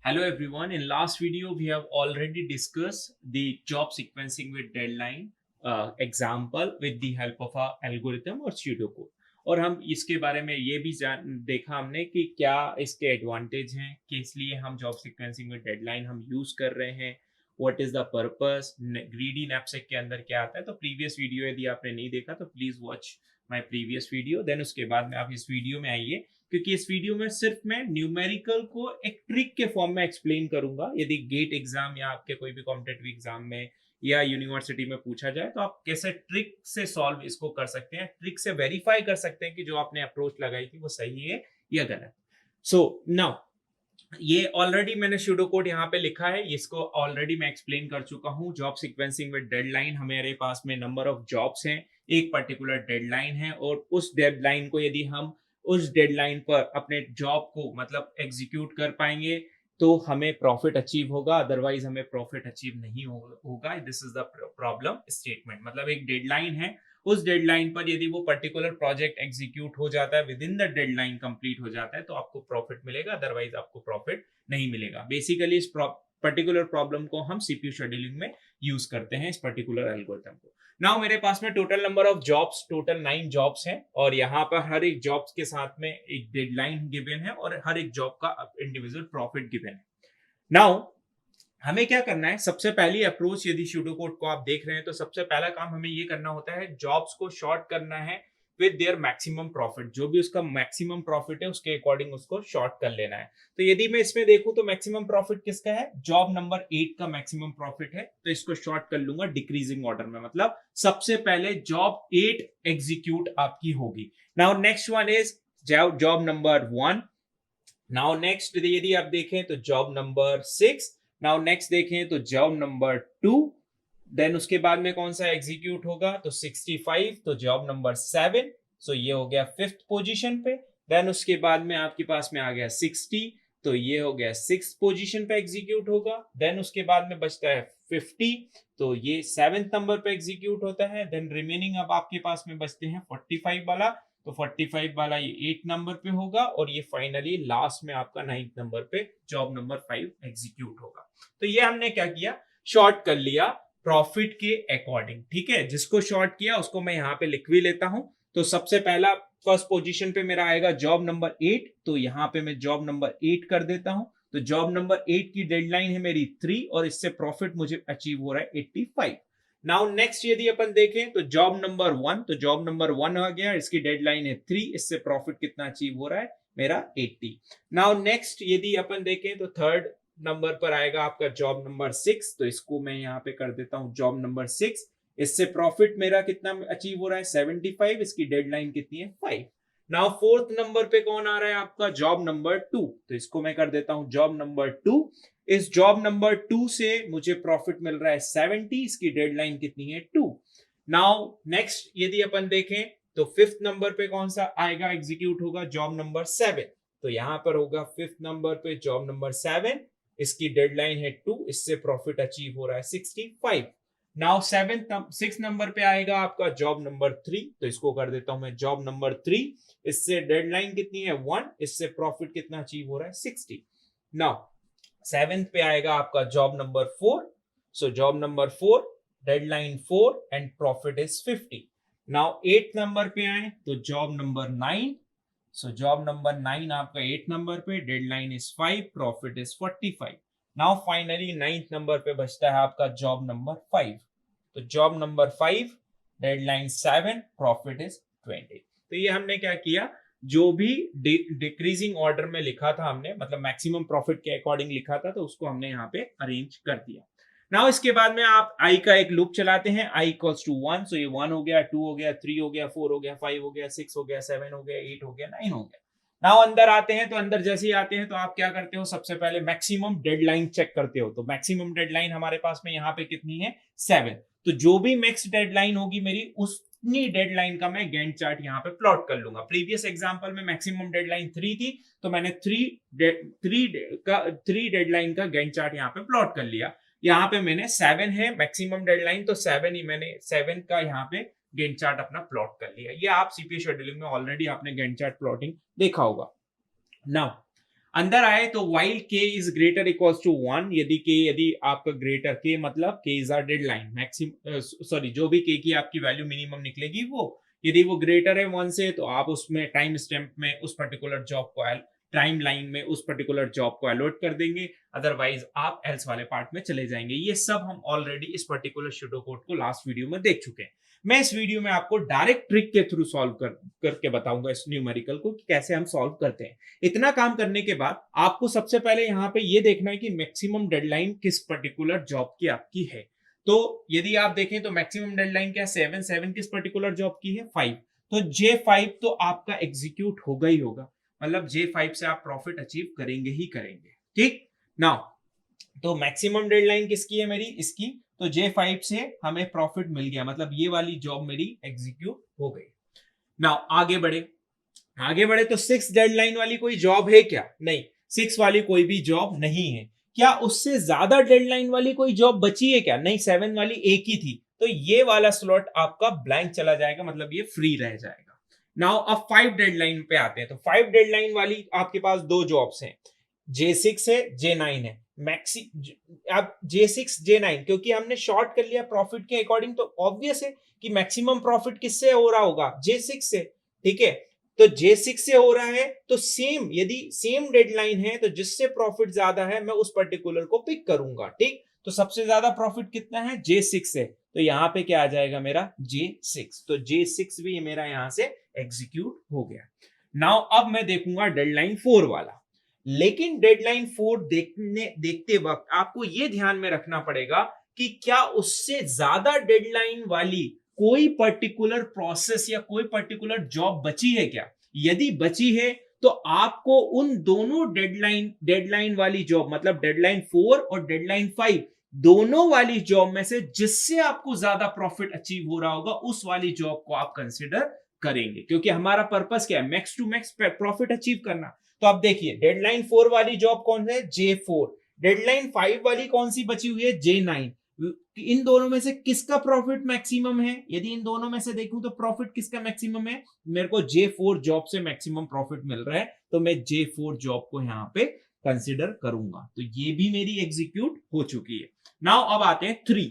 Hello everyone. In last video, we have already discussed the job sequencing with deadline example with the help of a algorithm और pseudocode. और हम इसके बारे में ये भी देखा हमने कि क्या इसके एडवांटेज हैं, किस लिए हम जॉब सीक्वेंसिंग with डेडलाइन हम यूज कर रहे हैं, what is the purpose, greedy knapsack के अंदर क्या आता है. तो प्रीवियस वीडियो यदि आपने नहीं देखा तो please watch my previous video. Then उसके बाद में आप इस वीडियो में आइए, क्योंकि इस वीडियो में सिर्फ मैं न्यूमेरिकल को एक ट्रिक के फॉर्म में एक्सप्लेन करूंगा. यदि गेट एग्जाम या आपके कोई भी कॉम्पिटेटिव एग्जाम में या यूनिवर्सिटी में पूछा जाए तो आप कैसे ट्रिक से सॉल्व इसको कर सकते हैं, ट्रिक से वेरीफाई कर सकते हैं कि जो आपने अप्रोच लगाई थी वो सही है या गलत. सो नाउ ये ऑलरेडी मैंने सूडो कोड यहाँ पे लिखा है, इसको ऑलरेडी मैं एक्सप्लेन कर चुका हूँ. जॉब सीक्वेंसिंग विद डेडलाइन, हमारे पास में नंबर ऑफ जॉब्स हैं, एक पर्टिकुलर डेडलाइन है और उस डेडलाइन को यदि हम उस डेडलाइन पर अपने जॉब को मतलब एग्जीक्यूट कर पाएंगे तो हमें प्रॉफिट अचीव होगा, अदरवाइज हमें प्रॉफिट अचीव नहीं होगा. This is the problem statement. मतलब एक डेडलाइन है, उस डेडलाइन पर यदि वो पर्टिकुलर प्रोजेक्ट एग्जीक्यूट हो जाता है, with in the deadline complete हो जाता है, तो आपको प्रॉफिट मिलेगा, अदरवाइज आपको प्रॉफिट नहीं मिलेगा. बेसिकली इस पर्टिकुलर प्रॉब्लम को हम सीपीयू शेड्यूलिंग में यूज करते हैं, इस पर्टिकुलर एल्गोरिथम को. नाउ मेरे पास में total number of jobs, total 9 jobs हैं और यहाँ पर हर एक जॉब्स के साथ में एक डेडलाइन गिवन है और हर एक जॉब का इंडिविजुअल प्रॉफिट गिवन है. नाउ हमें क्या करना है, सबसे पहली अप्रोच यदि सूडो कोड को आप देख रहे हैं तो सबसे पहला काम हमें ये करना होता है, जॉब्स को शॉर्ट करना है विद देयर मैक्सिमम प्रॉफिट. जो भी उसका मैक्सिमम प्रॉफिट है उसके अकॉर्डिंग उसको शॉर्ट कर लेना है. तो यदि मैं इसमें देखूं तो मैक्सिमम प्रॉफिट किसका है, जॉब नंबर 8 का मैक्सिमम प्रॉफिट है. तो इसको शॉर्ट कर लूंगा डिक्रीजिंग ऑर्डर में, मतलब सबसे पहले जॉब 8 एग्जीक्यूट आपकी होगी. Now next one is job number 1. Now next यदि आप देखें तो जॉब नंबर 6. नाउ नेक्स्ट देखें तो जॉब नंबर 2. देन उसके बाद में कौन सा एग्जीक्यूट होगा, तो 65, तो जॉब नंबर 7. सो ये हो गया 5th पोजीशन पे. देन उसके बाद में आपके पास में आ गया 60, तो ये हो गया 6th पोजीशन पे एग्जीक्यूट होगा. देन उसके बाद में बचता है 50, तो ये 7th नंबर पे एग्जीक्यूट होता है. देन रिमेनिंग अब आपके पास में बचते हैं 45 वाला, तो 45 वाला ये 8 नंबर पे होगा और ये फाइनली लास्ट में आपका 9th नंबर पे जॉब नंबर 5 एग्जीक्यूट होगा. तो ये हमने क्या किया, शॉर्ट कर लिया प्रॉफिट के अकॉर्डिंग. ठीक है, जिसको शॉर्ट किया उसको मैं यहाँ पे लिख भी लेता हूं. तो सबसे पहला फर्स्ट पोजीशन पे मेरा आएगा जॉब नंबर 8, तो यहाँ पे मैं जॉब नंबर 8 कर देता हूं. तो जॉब नंबर 8 की डेडलाइन है मेरी 3 और इससे प्रॉफिट मुझे अचीव हो रहा है 85. नाउ नेक्स्ट यदि अपन देखें तो जॉब नंबर 1, तो जॉब नंबर 1 आ गया, इसकी डेडलाइन है 3, इससे प्रॉफिट कितना अचीव हो रहा है मेरा 80. नाउ नेक्स्ट यदि अपन देखें तो थर्ड नंबर पर आएगा आपका जॉब नंबर 6, तो इसको मैं यहाँ पे कर देता हूँ जॉब नंबर 6. इससे प्रॉफिट मेरा कितना अचीव हो रहा है 75, इसकी डेडलाइन कितनी है 5. नाउ फोर्थ नंबर पे कौन आ रहा है आपका, जॉब नंबर 2, तो इसको मैं कर देता हूं जॉब नंबर 2. इस जॉब नंबर 2 से मुझे प्रॉफिट मिल रहा है 70, इसकी डेडलाइन कितनी है 2. नाउ नेक्स्ट यदि अपन देखें तो फिफ्थ नंबर पे कौन सा आएगा, एग्जीक्यूट होगा जॉब नंबर 7, तो यहां पर होगा फिफ्थ नंबर पे जॉब नंबर 7, इसकी डेडलाइन है 2, इससे प्रॉफिट अचीव हो रहा है 65. नाउ सिक्स नंबर पे आएगा आपका जॉब नंबर 3, तो इसको कर देता हूं मैं जॉब नंबर 3, इससे डेडलाइन कितनी है 1, इससे प्रॉफिट कितना अचीव हो रहा है 60. नाउ सेवेंथ पे आएगा आपका job number 4, so job number 4, deadline 4 and profit is 50. Now 8 number पे आए तो job number 9, so job number 9 आपका 8 नंबर पे, deadline is 5, profit is 45. Now finally 9th number पे बचता है आपका जॉब नंबर 5, तो job number 5, deadline 7, profit is 20. तो ये हमने क्या किया, जो भी डिक्रीजिंग ऑर्डर में लिखा था हमने, मतलब मैक्सिमम प्रॉफिट के अकॉर्डिंग लिखा था, तो उसको हमने यहाँ पे अरेंज कर दिया. नाउ इसके बाद में आप आई का एक लूप चलाते हैं, आई इक्वल्स टू 1, सो ये 1 हो गया, 2 हो गया, 3 हो गया, 4 हो गया, 5 हो गया, 6 हो गया, 7 हो गया, 8 हो गया, 9 हो गया. नाउ अंदर आते हैं, तो अंदर जैसे ही आते हैं तो आप क्या करते हो, सबसे पहले मैक्सिमम डेडलाइन चेक करते हो. तो मैक्सिमम डेडलाइन हमारे पास में यहाँ पे कितनी है 7, तो जो भी मैक्स डेडलाइन होगी मेरी उतनी डेडलाइन का मैं गैंट चार्ट यहाँ पे प्लॉट कर लूंगा. प्रीवियस एग्जांपल में मैक्सिमम डेडलाइन 3 थी, तो मैंने 3 डेडलाइन का गैंट चार्ट यहाँ पे प्लॉट कर लिया. यहाँ पे मैंने 7 है मैक्सिमम डेडलाइन, तो 7 ही मैंने 7 का यहाँ पे गैंट चार्ट अपना प्लॉट कर लिया. ये आप सीपीयू शेड्यूलिंग में ऑलरेडी आपने गैंट चार्ट प्लॉटिंग देखा होगा. नाउ अंदर आए तो while k is greater equals to 1, यदि आपका ग्रेटर k मतलब k is our deadline maximum, sorry जो भी k की आपकी वैल्यू मिनिमम निकलेगी वो, यदि वो ग्रेटर है 1 से तो आप उसमें टाइम स्टैम्प में उस पर्टिकुलर जॉब को, टाइम लाइन में उस पर्टिकुलर जॉब को अलॉट कर देंगे, अदरवाइज आप एल्स वाले पार्ट में चले जाएंगे। ये सब हम ऑलरेडी इस पर्टिकुलर शूडो कोड को लास्ट वीडियो में देख चुके हैं। मैं इस वीडियो में आपको डायरेक्ट ट्रिक के थ्रू सॉल्व करके बताऊंगा इस न्यूमेरिकल को कि कैसे हम सॉल्व करते हैं। इतना काम करने के बाद आपको सबसे पहले यहाँ पे ये देखना है कि मैक्सिमम डेडलाइन किस पर्टिकुलर जॉब की आपकी है। तो यदि आप देखें तो मैक्सिमम डेडलाइन क्या है 7 किस पर्टिकुलर जॉब की है 5, तो J5 तो आपका एग्जीक्यूट होगा ही होगा, मतलब J5 से आप प्रॉफिट अचीव करेंगे ही करेंगे। ठीक नाउ, तो मैक्सिमम डेडलाइन किसकी है मेरी, इसकी, तो J5 से हमें प्रॉफिट मिल गया, मतलब ये वाली जॉब मेरी एग्जीक्यूट हो गई। नाउ आगे बढ़े तो 6 डेडलाइन वाली कोई जॉब है क्या, नहीं, 6 वाली कोई भी जॉब नहीं है। क्या उससे ज्यादा डेडलाइन वाली कोई जॉब बची है क्या, नहीं, 7 वाली एक ही थी, तो ये वाला स्लॉट आपका ब्लैंक चला जाएगा, मतलब ये फ्री रह जाएगा। नाउ अब 5 डेडलाइन पे आते हैं, तो 5 डेडलाइन वाली आपके पास दो जॉब्स हैं, J6 है, J9 है। मैक्सी अब J6 J9 क्योंकि हमने शॉर्ट कर लिया प्रॉफिट के अकॉर्डिंग, तो ऑब्वियस है कि मैक्सिमम प्रॉफिट किससे हो रहा होगा, J6 से। ठीक है, तो J6 से हो रहा है, तो सेम, यदि सेम डेडलाइन है तो जिससे प्रॉफिट ज्यादा है मैं उस पर्टिकुलर को पिक करूंगा। ठीक, तो सबसे ज्यादा प्रॉफिट कितना है, J6 से, तो यहां पे क्या आ जाएगा मेरा J6, तो J6 भी मेरा यहां से एग्जीक्यूट हो गया। नाउ अब मैं देखूंगा डेडलाइन 4 वाला, लेकिन डेडलाइन 4 देखते वक्त आपको यह ध्यान में रखना पड़ेगा कि क्या उससे ज्यादा डेडलाइन वाली कोई पर्टिकुलर प्रोसेस या कोई पर्टिकुलर जॉब बची है क्या। यदि बची है तो आपको उन दोनों डेडलाइन वाली जॉब, मतलब डेडलाइन 4 और डेडलाइन 5 दोनों वाली जॉब में से जिससे आपको ज्यादा प्रॉफिट अचीव हो रहा होगा उस वाली जॉब को आप कंसिडर करेंगे, क्योंकि हमारा पर्पस क्या है, max to max profit achieve करना। तो आप देखिए डेडलाइन 4 वाली जॉब कौन है, J4, डेडलाइन 5 वाली कौन सी बची हुई है, J9। इन दोनों में से किसका प्रॉफिट मैक्सिमम है, यदि इन दोनों में से देखूं तो प्रॉफिट किसका मैक्सिमम है, मेरे को J4 जॉब से मैक्सिमम प्रॉफिट मिल रहा है, तो मैं J4 जॉब को यहां पे कंसिडर करूंगा। तो ये भी मेरी एग्जीक्यूट हो चुकी है। नाउ अब आते हैं 3,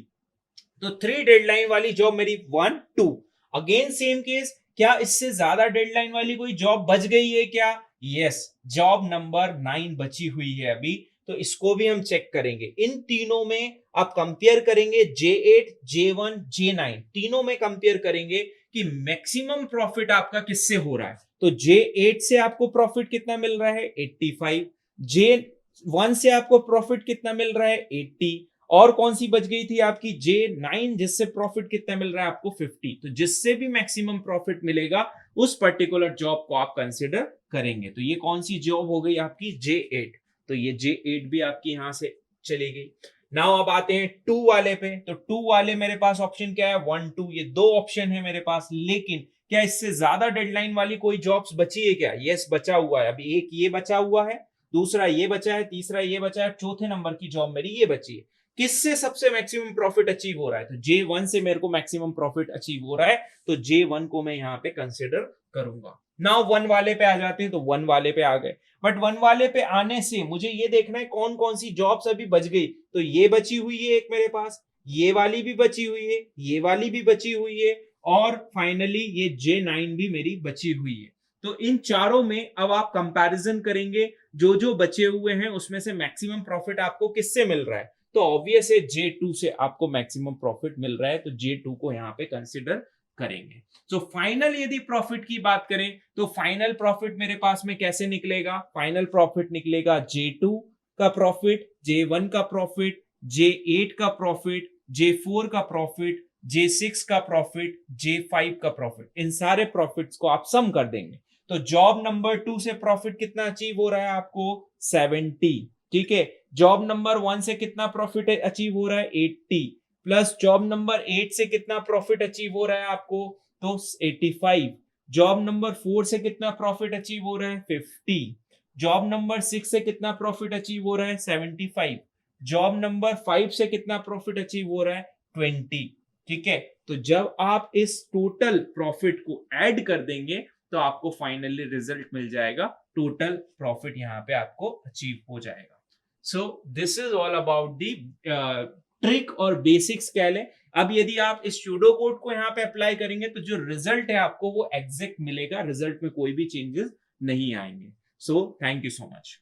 तो 3 डेडलाइन वाली जॉब मेरी 1 2, अगेन सेम केस, क्या इससे ज्यादा डेडलाइन वाली कोई जॉब बच गई है क्या, यस, जॉब नंबर 9 बची हुई है अभी, तो इसको भी हम चेक करेंगे। इन तीनों में आप कंपेयर करेंगे, J8 J1 J9 तीनों में कंपेयर करेंगे कि मैक्सिमम प्रॉफिट आपका किससे हो रहा है। तो J8 से आपको प्रॉफिट कितना मिल रहा है 85, J1 से आपको प्रॉफिट कितना मिल रहा है 80, और कौन सी बच गई थी आपकी J9 जिससे प्रॉफिट कितना मिल रहा है आपको 50। तो जिससे भी मैक्सिमम प्रॉफिट मिलेगा उस पर्टिकुलर जॉब को आप कंसिडर करेंगे। तो ये कौन सी जॉब हो गई आपकी J8, तो ये J8 भी आपकी यहां से चली गई। नाउ अब आते हैं 2 वाले पे, तो 2 वाले मेरे पास ऑप्शन क्या है 1 2, ये दो ऑप्शन है मेरे पास, लेकिन क्या इससे ज्यादा डेडलाइन वाली कोई जॉब्स बची है क्या, यस बचा हुआ है, अभी एक ये बचा हुआ है, दूसरा ये बचा है, तीसरा ये बचा है, चौथे नंबर की जॉब मेरी ये बची है। किससे सबसे मैक्सिमम प्रॉफिट अचीव हो रहा है, तो J1 से मेरे को मैक्सिमम प्रॉफिट अचीव हो रहा है, तो J1 को मैं यहां पे कंसिडर करूंगा। नाउ 1 वाले पे आ जाते हैं, तो 1 वाले पे आ गए, बट 1 वाले पे आने से मुझे ये देखना है कौन कौन सी जॉब्स अभी बच गई, तो ये बची हुई है एक मेरे पास, ये वाली भी बची हुई है, ये वाली भी बची हुई है, और फाइनली ये J9 भी मेरी बची हुई है। तो इन चारों में अब आप कंपैरिजन करेंगे, जो जो बचे हुए हैं उसमें से मैक्सिमम प्रॉफिट आपको किससे मिल रहा है, तो ऑब्वियस है J2 से आपको मैक्सिमम प्रॉफिट मिल रहा है, तो J2 को यहां पे कंसिडर करेंगे। तो फाइनल यदि प्रॉफिट की बात करें तो फाइनल प्रॉफिट मेरे पास में कैसे निकलेगा, फाइनल प्रॉफिट निकलेगा J2 का प्रॉफिट, J1 का प्रॉफिट, J8 का प्रॉफिट, J4 का प्रॉफिट, J6 का प्रॉफिट, J5 का प्रॉफिट, इन सारे प्रॉफिट्स को आप सम कर देंगे। तो जॉब नंबर 2 से प्रॉफिट कितना अचीव हो रहा है आपको 70, ठीक है, जॉब नंबर 1 से कितना प्रॉफिट अचीव हो रहा है 80, प्लस जॉब नंबर 8 से कितना प्रॉफिट अचीव हो रहा है आपको, तो 85, जॉब नंबर 4 से कितना प्रॉफिट अचीव हो रहा है 50, जॉब नंबर 6 से कितना प्रॉफिट अचीव हो रहा है 75, जॉब नंबर 5 से कितना प्रॉफिट अचीव हो रहा है 20। ठीक है, तो जब आप इस टोटल प्रॉफिट को ऐड कर देंगे तो आपको फाइनली रिजल्ट मिल जाएगा, टोटल प्रॉफिट यहाँ पे आपको अचीव हो जाएगा। So this is all about the trick और बेसिक्स कह लें। अब यदि आप इस सूडो कोड को यहाँ पे अप्लाई करेंगे तो जो रिजल्ट है आपको वो एग्जैक्ट मिलेगा, रिजल्ट में कोई भी चेंजेस नहीं आएंगे। So thank you so much.